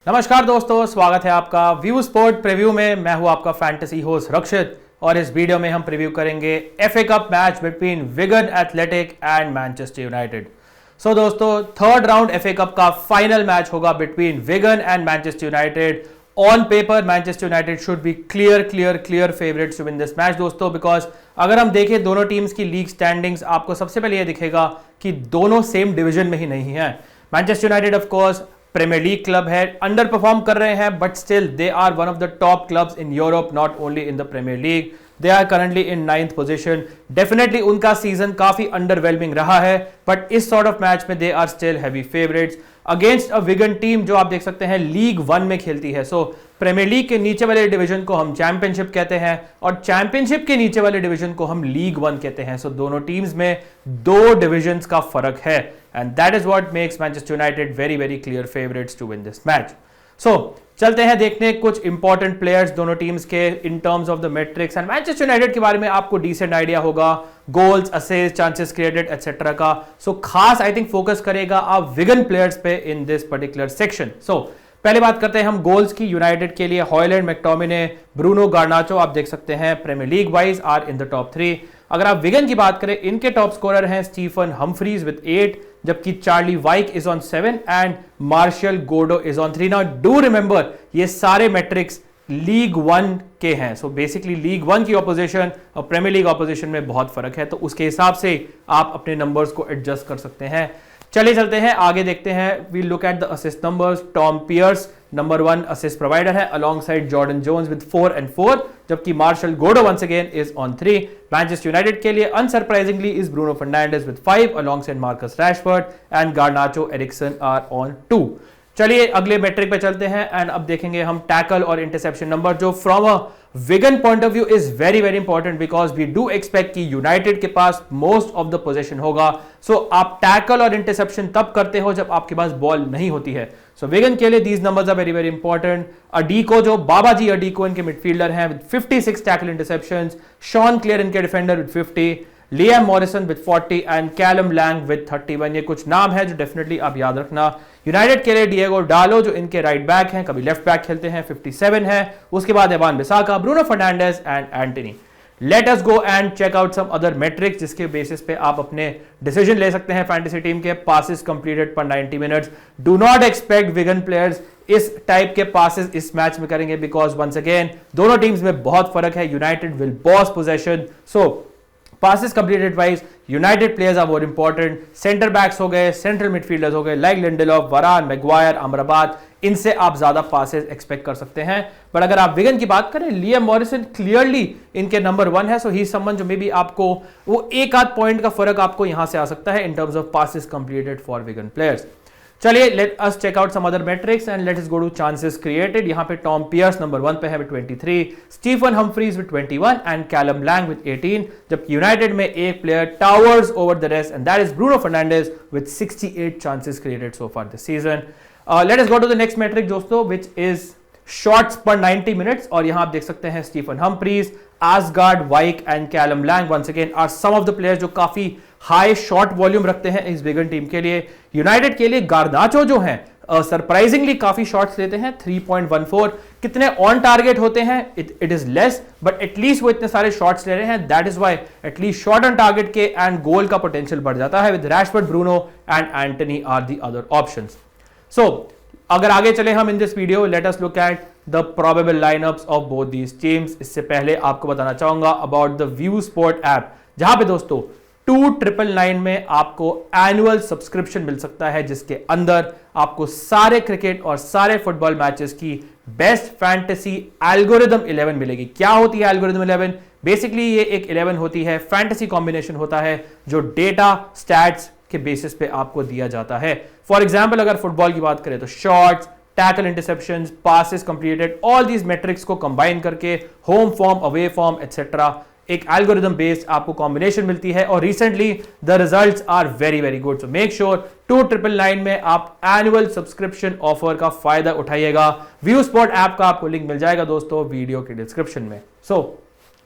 नमस्कार दोस्तों, स्वागत है आपका व्यू स्पोर्ट प्रीव्यू में। मैं हूं आपका फैंटेसी होस्ट रक्षित और इस वीडियो में हम प्रीव्यू करेंगे FA cup match between Wigan Athletic and Manchester United. So दोस्तों, थर्ड राउंड एफए कप का फाइनल मैच होगा between Wigan and Manchester United. On paper Manchester United should be clear favourites to win this match दोस्तों, because अगर हम देखें दोनों teams की league standings, आपको सबसे पहले यह दिखेगा कि दोनों सेम डिवीजन में ही नहीं है। Manchester United of course Premier League club है, अंडर परफॉर्म कर रहे हैं, but still they are one of the top clubs in Europe, not only in the Premier League. They are currently in 9th position. Definitely उनका season काफी underwhelming रहा है, but इस sort of match में they are still heavy favourites against a Wigan team जो आप देख सकते हैं लीग 1 में खेलती है। सो प्रीमियर लीग के नीचे वाले डिवीजन को हम चैंपियनशिप कहते हैं और चैंपियनशिप के नीचे वाले डिवीजन को हम लीग 1 कहते हैं। सो दोनों टीम्स में 2 डिविजन्स का फर्क है and that is what makes Manchester United very clear favourites to win this match. So चलते हैं देखने कुछ इंपॉर्टेंट प्लेयर्स दोनों टीम्स के in terms of the metrics and Manchester United के बारे में आपको डिसेंट आइडिया होगा, goals, assist, chances created etcetera का। सो खास आई थिंक फोकस करेगा आप विगन प्लेयर्स पे इन दिस पर्टिकुलर सेक्शन। सो पहले बात करते हैं हम गोल्स की। यूनाइटेड के लिए हॉयलैंड, मैकटोमिने, ब्रूनो, गार्नाचो आप देख सकते हैं Premier League wise are in the top 3। अगर आप विगन की बात करें, इनके टॉप स्कोरर हैं स्टीफन हम्फ्रीज विद 8, जबकि Charlie Wyke is on 7 and Martial Godo is on 3। Now do remember ये सारे मैट्रिक्स लीग 1 के हैं। सो बेसिकली लीग 1 की ऑपोजिशन और प्रीमियर लीग ऑपोजिशन में बहुत फर्क है, तो उसके हिसाब से आप अपने नंबर्स को एडजस्ट कर सकते हैं। चलिए चलते हैं आगे, देखते हैं। We look at the assist numbers. Tom Pearce number 1 assist provider है alongside Jordan Jones with 4 and 4, जबकि Martial Godo once again is on 3। Manchester United के लिए unsurprisingly is Bruno Fernandes with 5 alongside Marcus Rashford and Garnacho Eriksen are on 2। चलिए अगले matric पे चलते हैं and अब देखेंगे हम टैकल और इंटरसेप्शन नंबर, जो from a Wigan point of view is very important because we do expect कि यूनाइटेड के पास मोस्ट ऑफ द पोजीशन होगा। सो आप टैकल और इंटरसेप्शन तब करते हो जब आपके पास बॉल नहीं होती है। सो विगन के लिए these numbers are very important. Adeeko, जो बाबाजी अडीको इनके मिडफील्डर हैं with 56 tackle interceptions, Sean Clare इनके defender with 50, Liam Morrison with 40 and Callum Lang with 31। ये कुछ नाम है जो डेफिनेटली आप याद रखना। यूनाइटेड के लिए डिएगो डालो जो इनके राइट बैक हैं, कभी लेफ्ट बैक खेलते हैं, 57 है। उसके बाद Wan Bissaka, Bruno Fernandes and Antony. Let us go and check out some other metrics जिसके बेसिस पे आप अपने डिसीजन ले सकते हैं फैंटेसी टीम के। Passes completed per 90 minutes. Do not expect Wigan players इस टाइप के पासेस इस मैच में करेंगे बिकॉज वंस अगेन दोनों टीम्स में बहुत फर्क है। United will boss possession. So passes completed wise United players are more important. Centre backs हो गए, सेंट्रल मिडफील्डर्स हो गए लाइक लिंडेलॉफ, वरान, मैगवायर, अमराबाद, इनसे आप ज्यादा पासेस एक्सपेक्ट कर सकते हैं। बट अगर आप विगन की बात करें, लियाम मॉरिसन क्लियरली इनके नंबर 1 है। सो ही समवन जो मे बी आपको वो एक आध पॉइंट का फर्क आपको यहां से आ सकता है in terms of passes completed for Wigan players. चलिए let us check out some other metrics and let us go to chances created. यहां पे टॉम पियर्स नंबर 1 पे है with 23, Stephen Humphrys with 21 and Callum Lang with 18, जबकि United में एक player towers over the rest and that is Bruno Fernandes with 68 chances created so far this season. Let us go to the next metric दोस्तों, which is shots per 90 minutes और यहां आप देख सकते हैं Stephen Humphrys, Aasgaard, Wyke and Callum Lang once again are some of the players जो काफी high shot volume रखते हैं इस विगन टीम के लिए। यूनाइटेड के लिए गार्नाचो जो हैं सरप्राइजिंगली काफी शॉट्स लेते हैं 3.14। कितने ऑन टारगेट होते हैं it is less, but at least वो इतने सारे शॉट्स ले रहे हैं, that is why at least shot on target के एंड गोल का पोटेंशियल बढ़ जाता है। With Rashford, Bruno and Antony are the other options. So अगर आगे चले हम in this video, let us look at the probable lineups of both these teams. इससे पहले आपको बताना चाहूंगा about the view sport app, जहां पे दोस्तों 2999 में आपको एनुअल सब्सक्रिप्शन मिल सकता है, जिसके अंदर आपको सारे क्रिकेट और सारे फुटबॉल मैचेस की बेस्ट फैंटेसी एल्गोरिदम 11 मिलेगी। क्या होती है एल्गोरिदम 11? बेसिकली ये एक 11 होती है, फैंटेसी कॉम्बिनेशन होता है जो डेटा स्टैट्स के बेसिस पे आपको दिया जाता है। फॉर एग्जाम्पल अगर फुटबॉल की बात करें तो shots, tackle interceptions, passes completed, all these metrics को कंबाइन करके home form, away form etcetera एक एल्गोरिदम बेस्ड आपको कॉम्बिनेशन मिलती है और recently the results are very good. So make sure 2999 में आप एनुअल सब्सक्रिप्शन ऑफर का फायदा उठाइएगा। व्यू स्पोर्ट ऐप का आपको लिंक मिल जाएगा दोस्तों वीडियो के डिस्क्रिप्शन में। सो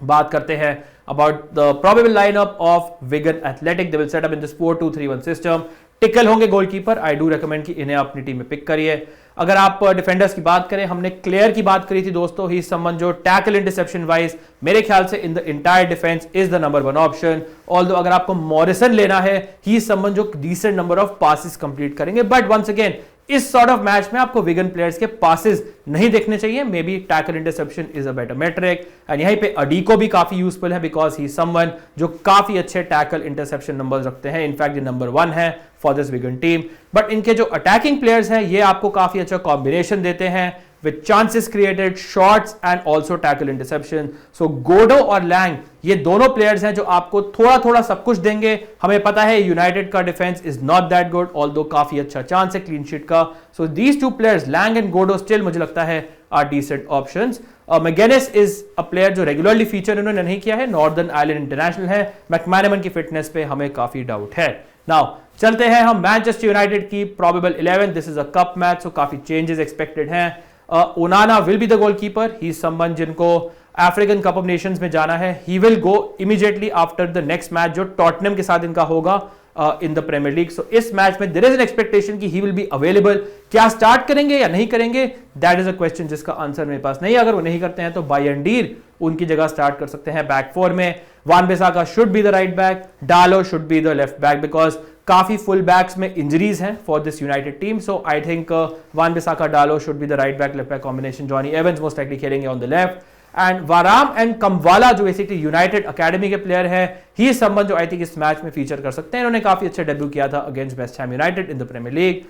बात करते हैं about the probable lineup of Wigan Athletic. They will set up in this 4-2-3-1 system. Tackle होंगे गोलकीपर। आई डू रिकमेंड कि इन्हें अपनी टीम में पिक करिए। अगर आप डिफेंडर्स की बात करें, हमने क्लेयर की बात करी थी दोस्तों, ही समवन जो टैकल इंटरसेप्शन वाइज मेरे ख्याल से in the entire defence is the number 1 option. Although अगर आपको मॉरिसन लेना है, ही समवन जो decent number of passes complete करेंगे, बट वंस अगेन इस सॉर्ट ऑफ मैच में आपको विगन प्लेयर्स के पासेस नहीं देखने चाहिए। Maybe tackle interception is a better metric. And यहीं पे अडीको भी काफी यूजफुल है बिकॉज ही समवन जो काफी अच्छे टैकल इंटरसेप्शन नंबर्स रखते हैं। इनफैक्ट ये नंबर 1 है for this vegan team. But इनके जो अटैकिंग प्लेयर्स हैं ये आपको काफी अच्छा कॉम्बिनेशन देते हैं with chances created, shots and also tackle interception. So गोडो और लैंग ये दोनों प्लेयर्स हैं जो आपको थोड़ा थोड़ा सब कुछ देंगे। हमें पता है यूनाइटेड का defence is not that good, although काफी अच्छा चांस है क्लीन शीट का। So these two players Lang and Godo still मुझे लगता है are decent options. Magennis is a player जो रेगुलरली फीचर इन्होंने नहीं किया है, नॉर्दर्न आयरलैंड इंटरनेशनल है। मैकमैनमन की फिटनेस पे हमें काफी डाउट है। नाउ चलते हैं हम मैनचेस्टर यूनाइटेड की probable 11। This is a cup match, so काफी चेंजेस एक्सपेक्टेड हैं। Onana will be the goalkeeper. He someone जिनको अफ्रीकन कप ऑफ नेशंस में जाना है। He will go immediately after the next match जो टॉटनम के साथ इनका होगा in the Premier League. So इस मैच में देयर इज एन एक्सपेक्टेशन कि ही विल बी अवेलेबल। क्या स्टार्ट करेंगे या नहीं करेंगे, दैट इज अ क्वेश्चन जिसका आंसर मेरे पास नहीं। अगर वो नहीं करते हैं तो बायंडीर उनकी जगह स्टार्ट कर सकते हैं बैक 4 में। Wan Bissaka should be the right back, Dalot should be the left back because काफी फुल बैक्स में इंजरीज हैं for this United team. So I think Wan Bissaka Dalot should be the right back left back combination. Jonny Evans most likely खेलेंगे on the left and Varane and Kambwala जो basically United academy के player है, he someone जो I think इस match में feature कर सकते हैं। इन्होंने काफी अच्छा डेब्यू किया था against West Ham United in the Premier League.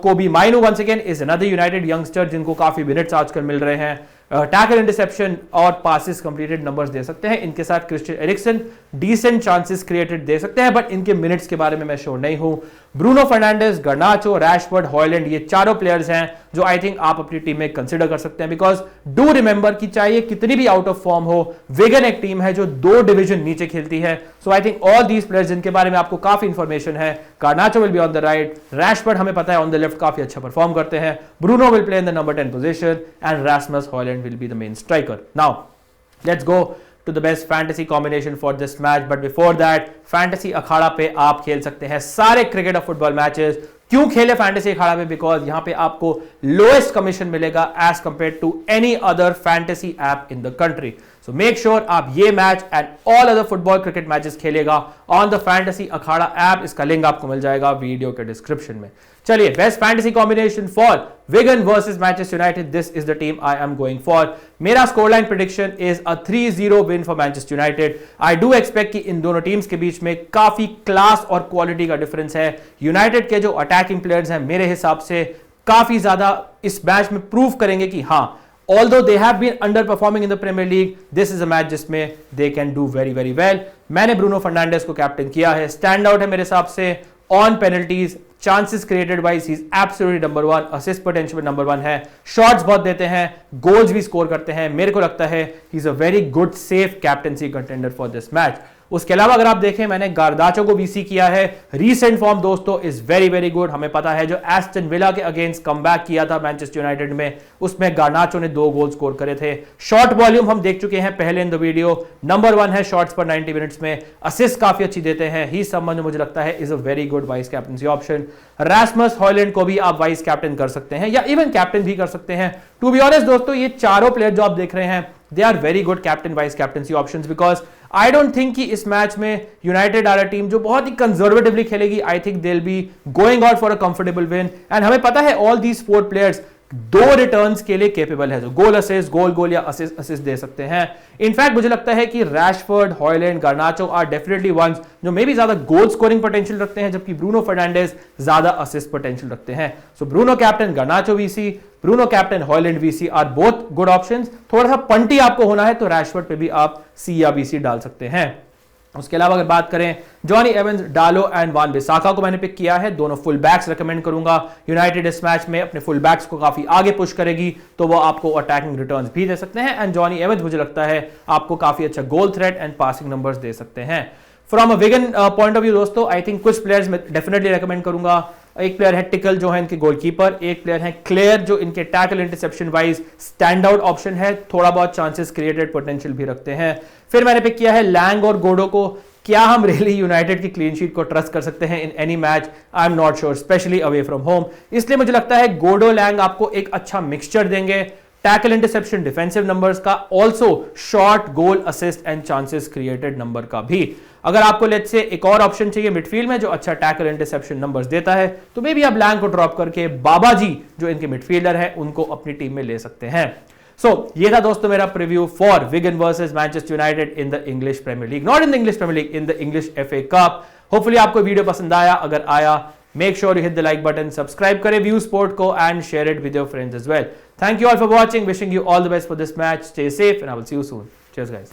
Kobbie Mainoo once again is another United youngster जिनको काफी मिनट्स आजकल मिल रहे हैं। टैकल इंटरसेप्शन और पासिस कंप्लीटेड नंबर्स दे सकते हैं। इनके साथ Christian Eriksen decent chances created दे सकते हैं, बट इनके मिनट्स के बारे में मैं श्योर नहीं हूं। Bruno Fernandes, Garnacho, Rashford, Hojlund ये चारों प्लेयर्स हैं जो आई थिंक आप अपनी टीम में कंसिडर कर सकते हैं बिकॉज डू रिमेंबर कि चाहे कितनी भी आउट ऑफ फॉर्म हो, विगन एक टीम है जो 2 डिवीजन नीचे खेलती है। So I think all these players जिनके बारे में आपको काफी इंफॉर्मेशन है, Garnacho will be on the right, Rashford हमें पता है ऑन द लेफ्ट काफी अच्छा परफॉर्म करते हैं, Bruno will play in the number 10 position and Rasmus Højlund will be the main striker. Now, let's go to the best fantasy combination for this match. But before that, fantasy अखाड़ा पे आप खेल सकते हैं सारे cricket और football matches. क्यों खेले fantasy अखाड़ा पे? बिकॉज यहां पे आपको लोएस्ट कमीशन मिलेगा as compare to any other fantasy app in the country. So make sure आप ये match and all other football cricket matches खेलेगा on the fantasy Akhada app. इसका लिंक आपको मिल जाएगा वीडियो के डिस्क्रिप्शन में। चलिए, best fantasy combination for Wigan versus Manchester United, this is the team I am going for. मेरा score line prediction is a 3-0 win for Manchester United. I do expect कि इन दोनों teams के बीच में काफी class और quality का difference है। United के जो अटैकिंग प्लेयर्स हैं मेरे हिसाब से काफी ज्यादा इस मैच में प्रूव करेंगे कि हाँ, although they have been underperforming in the Premier League, this is a match जिसमें they can do very very well। मैंने ब्रूनो फर्नांडिस को कैप्टन किया है, स्टैंड आउट है मेरे हिसाब से on penalties, chances created wise he is absolutely number 1, assist potential में नंबर 1 है, शॉट्स बहुत देते हैं, गोल्स भी स्कोर करते हैं। मेरे को लगता है he is a very good safe captaincy contender for this match. उसके अलावा अगर आप देखें, मैंने गार्दाचो को वीसी किया है। रीसेंट फॉर्म दोस्तों इज वेरी वेरी गुड। हमें पता है जो एस्टन विला के अगेंस्ट कमबैक किया था मैनचेस्टर यूनाइटेड में, उसमें गार्नाचो ने 2 गोल स्कोर करे थे। शॉट वॉल्यूम हम देख चुके हैं पहले इन द वीडियो, नंबर 1 है शॉट्स पर 90 मिनट्स में, असिस्ट काफी अच्छी देते हैं। ही संबंध मुझे लगता है is a very good vice captaincy option. Rasmus Højlund को भी आप वाइस कैप्टन कर सकते हैं या इवन कैप्टन भी कर सकते हैं। टू बी ऑनेस्ट दोस्तों, ये चारों प्लेयर जो आप देख रहे हैं they are very good captain vice captaincy options because I don't think कि इस मैच में यूनाइटेड आर टीम जो बहुत ही कंजर्वेटिवली खेलेगी। I think they will be going out for a comfortable win and हमें पता है ऑल दीज 4 प्लेयर्स 2 रिटर्न्स के लिए कैपेबल है, जो गोल असिस्ट, गोल या असिस्ट दे सकते हैं। इनफैक्ट मुझे लगता है कि Rashford, Hojlund, Garnacho are definitely ones जो मे बी ज्यादा गोल स्कोरिंग पोटेंशियल रखते हैं, जबकि ब्रूनो फर्नांडिस ज्यादा असिस्ट पोटेंशियल रखते हैं। So Bruno captain, Garnacho VC, Bruno captain, Hojlund VC are both good options. थोड़ा सा पंटी आपको होना है तो रैशफोर्ड पे भी आप सी या बीसी डाल सकते हैं। उसके अलावा अगर बात करें, जॉनी एवंस, डालो एंड वान बिसाका को मैंने पिक किया है। दोनों फुल बैक्स रेकमेंड करूंगा। यूनाइटेड इस मैच में अपने फुल बैक्स को काफी आगे पुश करेगी तो वो आपको अटैकिंग रिटर्न्स भी दे सकते हैं एंड जॉनी एवंस मुझे लगता है आपको काफी अच्छा गोल थ्रेट एंड पासिंग नंबर्स दे सकते हैं। From a Wigan point of view दोस्तों, आई थिंक कुछ प्लेयर्स मैं डेफिनेटली रेकमेंड करूंगा। एक प्लेयर है टिकल जो है इनके गोलकीपर, एक प्लेयर है क्लेयर जो इनके tackle interception wise stand out option है, थोड़ा बहुत चांसेस क्रिएटेड पोटेंशियल भी रखते हैं। फिर मैंने पिक किया है लैंग और गोडो को। क्या हम रियली यूनाइटेड की क्लीन शीट को ट्रस्ट कर सकते हैं in any match? I am not sure, specially away from home. इसलिए मुझे लगता है गोडो लैंग आपको एक अच्छा मिक्सचर देंगे, टैकल, इंटरसेप्शन, डिफेंसिव नंबर्स का, also short goal, assist and chances created number का भी। अगर आपको लेट्स से एक और ऑप्शन चाहिए मिडफील्ड में जो अच्छा टैकल, इंटरसेप्शन नंबर्स देता है, तो मे बी आप लैंग को ड्रॉप करके बाबा जी जो इनके मिडफील्डर है उनको अपनी टीम में ले सकते हैं। ये था दोस्तों मेरा preview for Wigan versus Manchester United in the English Premier League, not in the English Premier League, in the English FA Cup. Hopefully आपको वीडियो पसंद आया। अगर आया, make sure you hit the like button, subscribe करें View Sport को and share it with your friends as well. Thank you all for watching, wishing you all the best for this match, stay safe and I will see you soon. Cheers guys.